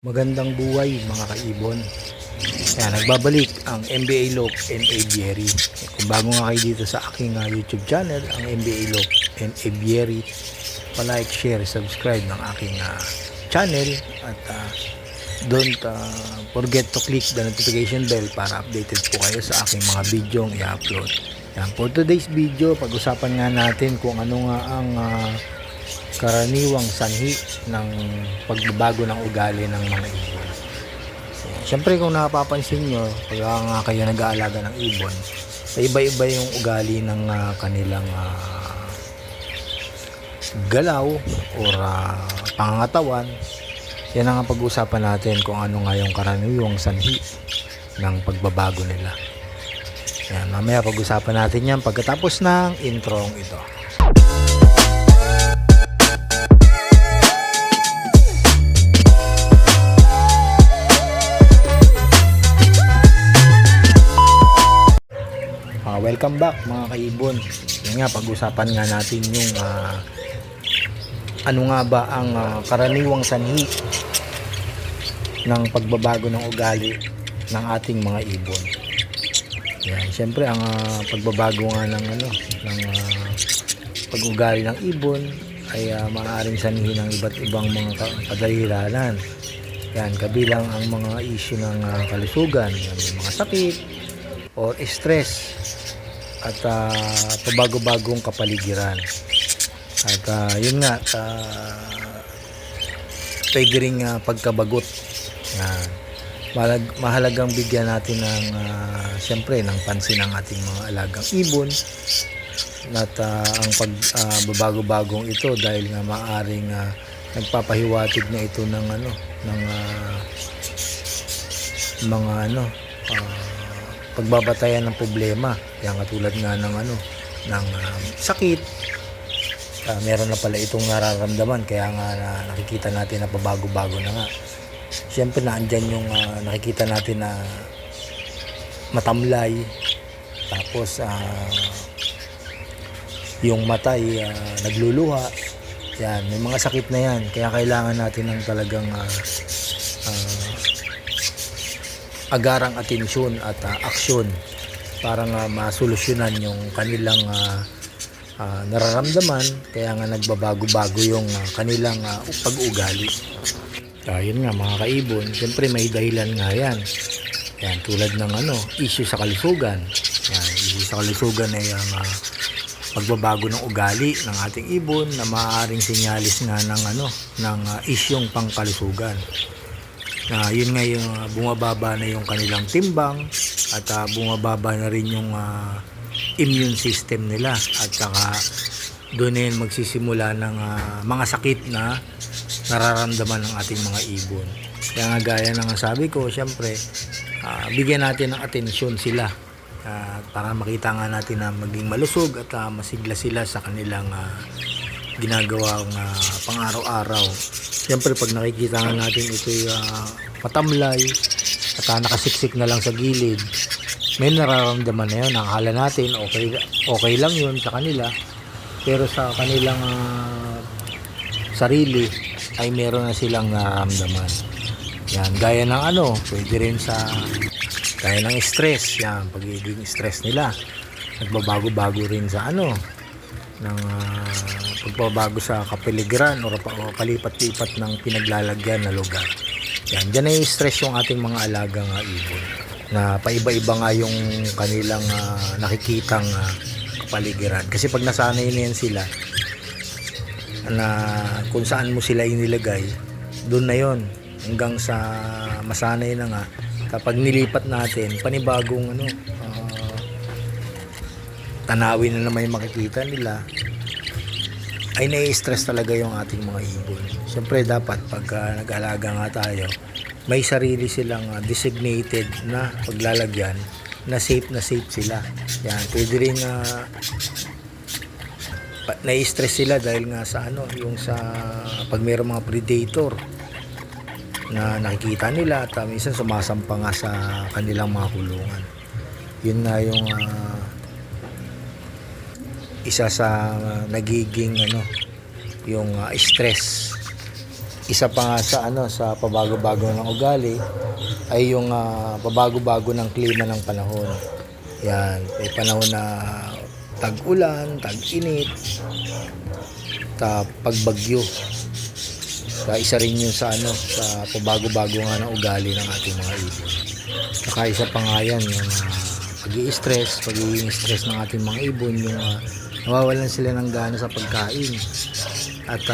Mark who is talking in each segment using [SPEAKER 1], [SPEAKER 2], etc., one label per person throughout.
[SPEAKER 1] Magandang buhay mga kaibon. Ayan, nagbabalik ang MBA Loc and Aviary. Kung bago nga kayo dito sa aking YouTube channel, ang MBA Loc and Aviary, pa-like, share, subscribe ng aking channel at don't forget to click the notification bell para updated po kayo sa aking mga video i-upload. Ayan, for today's video, pag-usapan nga natin kung ano nga ang karaniwang sanhi ng pagbabago ng ugali ng mga ibon. Siyempre kung napapansin nyo, pag nga kayo nag-aalaga ng ibon, iba-iba yung ugali ng kanilang galaw or pangangatawan. Yan ang pag-usapan natin kung ano nga yung karaniwang sanhi ng pagbabago nila. Yan, mamaya pag-usapan natin yan pagkatapos ng introng ito. Welcome back mga kaibon. Yan nga, pag-usapan nga natin yung ano nga ba ang karaniwang sanhi ng pagbabago ng ugali ng ating mga ibon. Yan, syempre ang pagbabago nga ng pag-ugali ng ibon ay maaaring sanhi ng iba't ibang mga kadalilanan. Yan, kabilang ang mga issue ng kalusugan, yung mga sakit or stress at pabago-bagong kapaligiran. At yun nga, pwede rin pagkabagot. Mahalagang bigyan natin ng siyempre ng pansin ng ating mga alagang ibon at ang pagbabago-bagong ito dahil nga maaring nagpapahiwatig na ito ng mga pagbabatayan ng problema. Yan, katulad nga ng sakit. Meron na pala itong nararamdaman, kaya nga nakikita natin na pabago-bago na nga. Siyempre naandyan yung nakikita natin na matamlay, tapos yung mata ay nagluluha. Yan, may mga sakit na yan, kaya kailangan natin ng talagang agarang atensyon at aksyon para nga masolusyonan yung kanilang nararamdaman, kaya nga nagbabago-bago yung kanilang pag-ugali. Yun nga mga kaibon, siyempre may dahilan nga yan. Yan, tulad ng issue sa kalusugan. Yan, issue sa kalusugan ay ang pagbabago ng ugali ng ating ibon na maaaring sinyalis nga ng isyong pangkalusugan. Yun nga yung bumababa na yung kanilang timbang at bumababa na rin yung immune system nila, at saka doon na yun magsisimula ng mga sakit na nararamdaman ng ating mga ibon. Kaya nga gaya ng sabi ko, syempre bigyan natin ng atensyon sila para makita nga natin na maging malusog at masigla sila sa kanilang ginagawang pang-araw-araw. Siyempre pag nakikita nga natin ito'y matamlay at nakasiksik na lang sa gilid, may nararamdaman na yun. Akala natin okay lang yun sa kanila, pero sa kanilang sarili ay meron na silang nararamdaman. Yan, gaya ng pwede rin sa gaya ng stress. Yan, pagiging stress nila, nagbabago-bago rin sa ng pagbabago sa kapaligiran o palipat-lipat ng pinaglalagyan na lugar. Yan, dyan ay stress yung ating mga alagang ibon, na paiba-iba nga yung kanilang nakikitang kapaligiran. Kasi pag nasanay na yan sila na kung saan mo sila inilagay, doon na yon hanggang sa masanay na nga. Kapag nilipat natin, panibagong tanawin na naman yung makikita nila, ay nai-stress talaga yung ating mga ibon. Siyempre dapat pag nag-alaga nga tayo, may sarili silang designated na paglalagyan na safe sila. Yan, pwede rin nai-stress sila dahil nga sa yung sa pag mayroong mga predator na nakikita nila at minsan sumasampa nga sa kanilang mga kulungan. Yun na yung isa sa nagiging yung stress isa pa nga sa sa pabago-bago ng ugali ay yung pabago-bago ng klima ng panahon. Yan, may panahon na tag-ulan, tag-init, pagbagyo. Isa rin yun sa sa pabago-bago nga ng ugali ng ating mga ibon. Saka isa pa nga yan yung pagiging stress ng ating mga ibon, yung nawawalan sila ng gana sa pagkain. At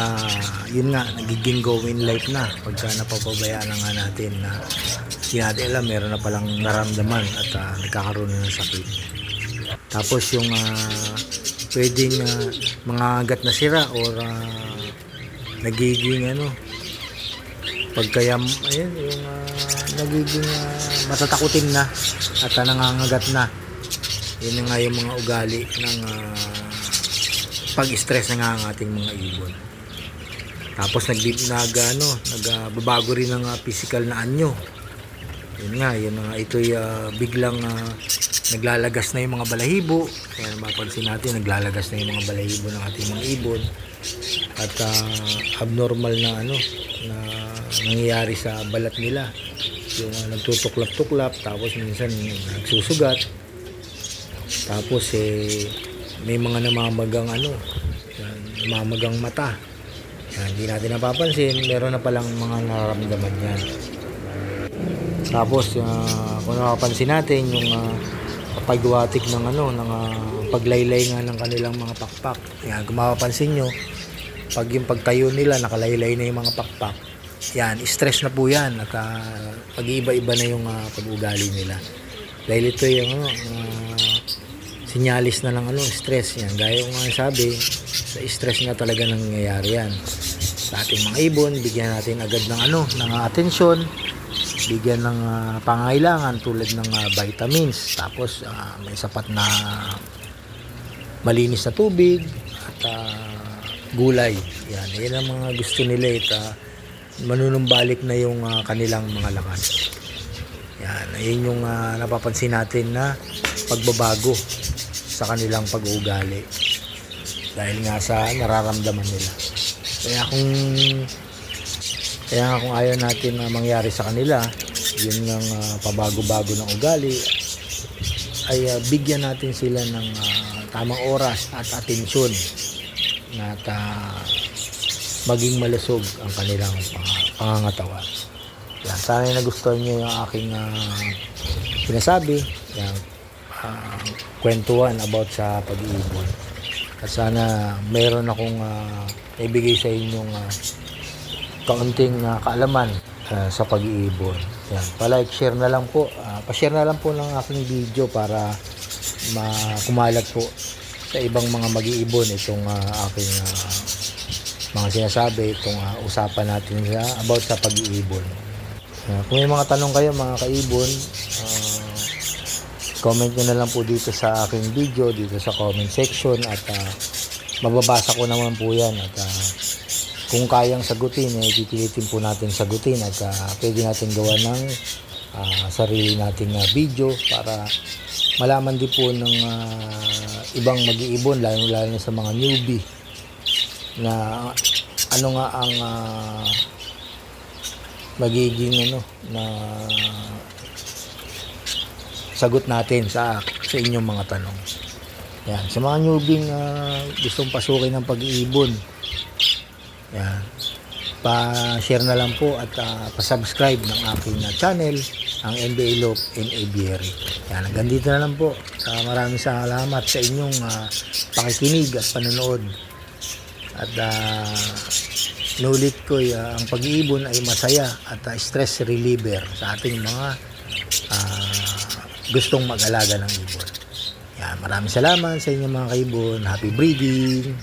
[SPEAKER 1] yun nga, nagiging go in life na pagka napapabayaan na nga natin na hindi natin alam, meron na palang naramdaman at nagkakaroon na ng sakit. Tapos yung pwedeng mga agat na sira or nagiging pagkayam, ayun, yung nagiging matatakutin na at nangangagat na. Yun nga yung mga ugali ng pag-stress na nga ang ating mga ibon. Tapos nagbabago rin ng physical na anyo. Yun nga, ito'y biglang naglalagas na yung mga balahibo. Kaya mapansin natin, naglalagas na yung mga balahibo ng ating mga ibon. At abnormal na na nangyayari sa balat nila. Yung nagtutuklap-tuklap, tapos minsan nagsusugat. Tapos may mga namamagang namamagang mata. Hindi natin napapansin, meron na palang mga nararamdaman yan. Tapos kung napapansin natin yung pagwatik ng ng paglaylay nga ng kanilang mga pakpak. Yan, kung mapapansin nyo, pag yung pagtayo nila nakalaylay na yung mga pakpak, yan, stress na po yan at pag-iiba-iba na yung pag-ugali nila. Dahil ito yung sinyalis na ng stress yan. Gaya ko nga sabi, sa stress nga talaga nangyayari yan. Sa ating mga ibon, bigyan natin agad ng atensyon, bigyan ng pangangailangan tulad ng vitamins, tapos may sapat na malinis na tubig at gulay. Yan ang mga gusto nila manunumbalik na yung kanilang mga lakas. Ayun yung napapansin natin na pagbabago sa kanilang pag-uugali dahil nga sa nararamdaman nila. Kaya kung ayaw natin na mangyari sa kanila, yun ng pabago-bago ng ugali, ay bigyan natin sila ng tamang oras at atensyon at maging malusog ang kanilang pangangatawan. Yan, sana nagustuhan nyo yung aking sinasabi, yung kwentuhan about sa pag-iibon. At sana mayroon akong ibigay sa inyong kaunting kaalaman sa pag-iibon. Yan, pa-like, share na lang po. Pa-share na lang po ng aking video para kumalat po sa ibang mga mag-iibon itong aking mga sinasabi, itong usapan natin about sa pag-iibon. Kung may mga tanong kayo mga kaibon, comment nyo na lang po dito sa aking video, dito sa comment section at mababasa ko naman po yan at kung kayang sagutin, pipilitin po natin sagutin at pwede natin gawa ng sarili nating video para malaman din po ng ibang mag-iibon, lalo na sa mga newbie na ano nga ang magiging na sagot natin sa inyong mga tanong. Yan, sa mga newbie gustong pasukin ng pag-iibon, yan, pa-share na lang po at pa-subscribe ng aking channel, ang NBA Lope and Aviary. Yan, hanggang dito na lang po. Maraming salamat sa inyong pakikinig at panonood. At nulit ko, ang pag-iibon ay masaya at stress reliever sa ating mga gustong mag-alaga ng ibon. Yan, maraming salamat sa inyong mga kaibon. Happy breeding!